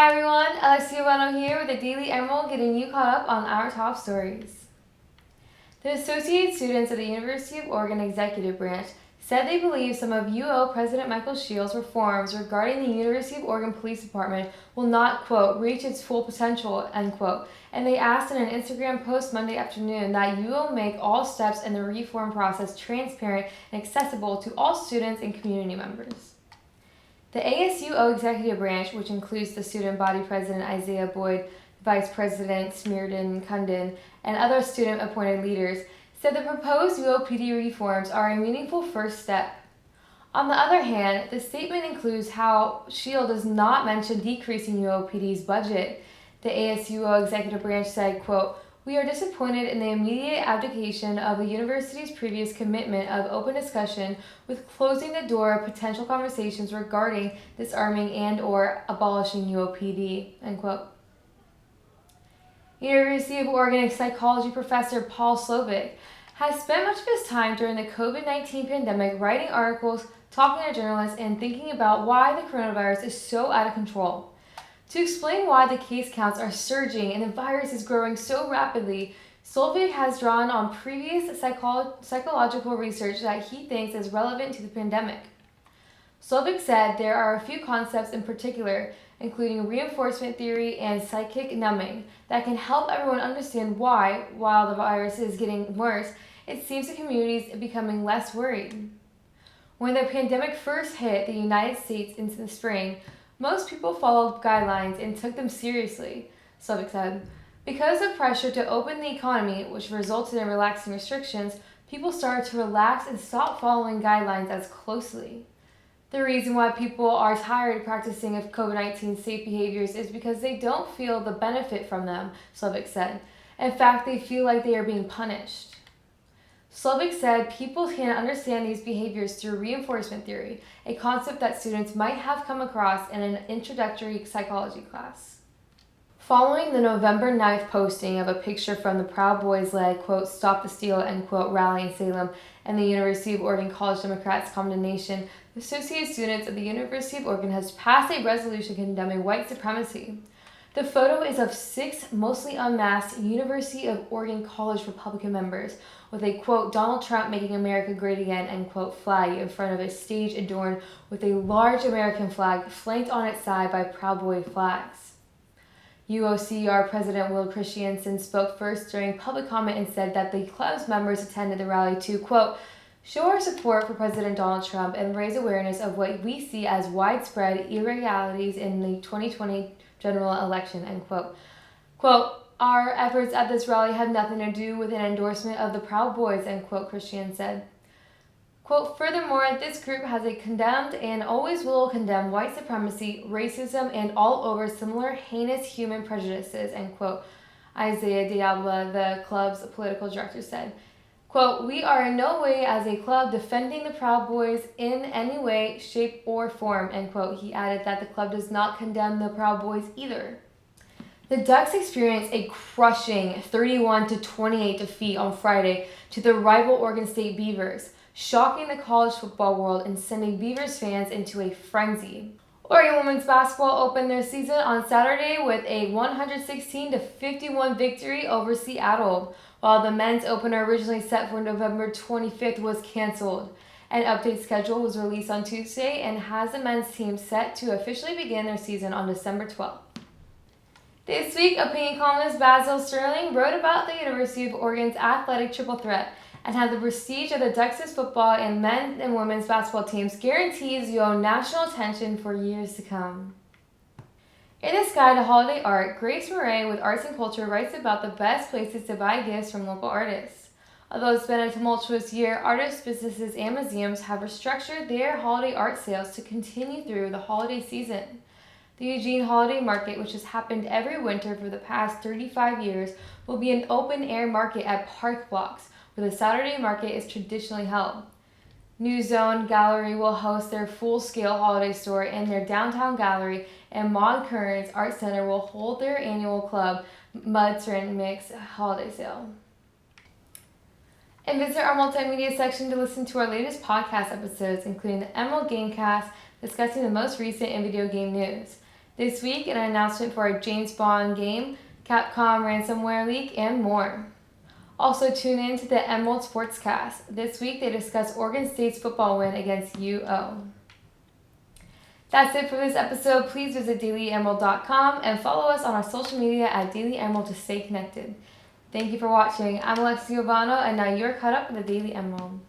Hi everyone, Alexis Yovanno here with the Daily Emerald getting you caught up on our top stories. The Associated Students of the University of Oregon Executive Branch said they believe some of UO President Michael Shields' reforms regarding the University of Oregon Police Department will not, quote, reach its full potential, end quote, and they asked in an Instagram post Monday afternoon that UO make all steps in the reform process transparent and accessible to all students and community members. The ASUO Executive Branch, which includes the student body president Isaiah Boyd, vice president Smearden Cundin, and other student-appointed leaders, said the proposed UOPD reforms are a meaningful first step. On the other hand, the statement includes how Shield does not mention decreasing UOPD's budget. The ASUO Executive Branch said, quote, "We are disappointed in the immediate abdication of the university's previous commitment of open discussion with closing the door of potential conversations regarding disarming and or abolishing UOPD," end quote. University of Oregon psychology professor Paul Slovic has spent much of his time during the COVID-19 pandemic writing articles, talking to journalists, and thinking about why the coronavirus is so out of control. To explain why the case counts are surging and the virus is growing so rapidly, Solvig has drawn on previous psychological research that he thinks is relevant to the pandemic. Solvig said there are a few concepts in particular, including reinforcement theory and psychic numbing, that can help everyone understand why, while the virus is getting worse, it seems the community is becoming less worried. When the pandemic first hit the United States in the spring, most people followed guidelines and took them seriously, Slovic said. Because of pressure to open the economy, which resulted in relaxing restrictions, people started to relax and stop following guidelines as closely. The reason why people are tired of practicing of COVID-19 safe behaviors is because they don't feel the benefit from them, Slovic said. In fact, they feel like they are being punished. Slovic said people can understand these behaviors through reinforcement theory, a concept that students might have come across in an introductory psychology class. Following the November 9th posting of a picture from the Proud Boys-led, quote, Stop the Steal, end quote, rally in Salem and the University of Oregon College Democrats' condemnation, the Associated Students of the University of Oregon has passed a resolution condemning white supremacy. The photo is of 6 mostly unmasked University of Oregon College Republican members with a, quote, Donald Trump making America great again, end quote, flag in front of a stage adorned with a large American flag flanked on its side by Proud Boy flags. UOCR President Will Christiansen spoke first during public comment and said that the club's members attended the rally to, quote, show our support for President Donald Trump and raise awareness of what we see as widespread irregularities in the 2020 general election, end quote. Quote, our efforts at this rally had nothing to do with an endorsement of the Proud Boys, end quote, Christian said. Quote, furthermore, this group has condemned and always will condemn white supremacy, racism, and all over similar heinous human prejudices, end quote, Isaiah Diabla, the club's political director, said. Quote, we are in no way as a club defending the Proud Boys in any way, shape, or form, end quote. He added that the club does not condemn the Proud Boys either. The Ducks experienced a crushing 31-28 defeat on Friday to the rival Oregon State Beavers, shocking the college football world and sending Beavers fans into a frenzy. Oregon women's basketball opened their season on Saturday with a 116-51 victory over Seattle, while the men's opener originally set for November 25th was canceled. An update schedule was released on Tuesday and has the men's team set to officially begin their season on December 12th. This week, opinion columnist Basil Sterling wrote about the University of Oregon's athletic triple threat and how the prestige of the Ducks' football and men's and women's basketball teams guarantees UO national attention for years to come. In this guide to holiday art, Grace Murray with Arts and Culture writes about the best places to buy gifts from local artists. Although it's been a tumultuous year, artists, businesses, and museums have restructured their holiday art sales to continue through the holiday season. The Eugene Holiday Market, which has happened every winter for the past 35 years, will be an open-air market at Park Blocks, where the Saturday market is traditionally held. New Zone Gallery will host their full-scale holiday store in their downtown gallery, and Maud Kearns Art Center will hold their annual club Mudstrin Mix holiday sale. And visit our multimedia section to listen to our latest podcast episodes, including the Emerald Gamecast, discussing the most recent in video game news. This week, an announcement for our James Bond game, Capcom Ransomware Leak, and more. Also tune in to the Emerald Sportscast. This week they discuss Oregon State's football win against UO. That's it for this episode. Please visit dailyemerald.com and follow us on our social media at Daily Emerald to stay connected. Thank you for watching. I'm Alexis Yovanno, and now you're caught up with the Daily Emerald.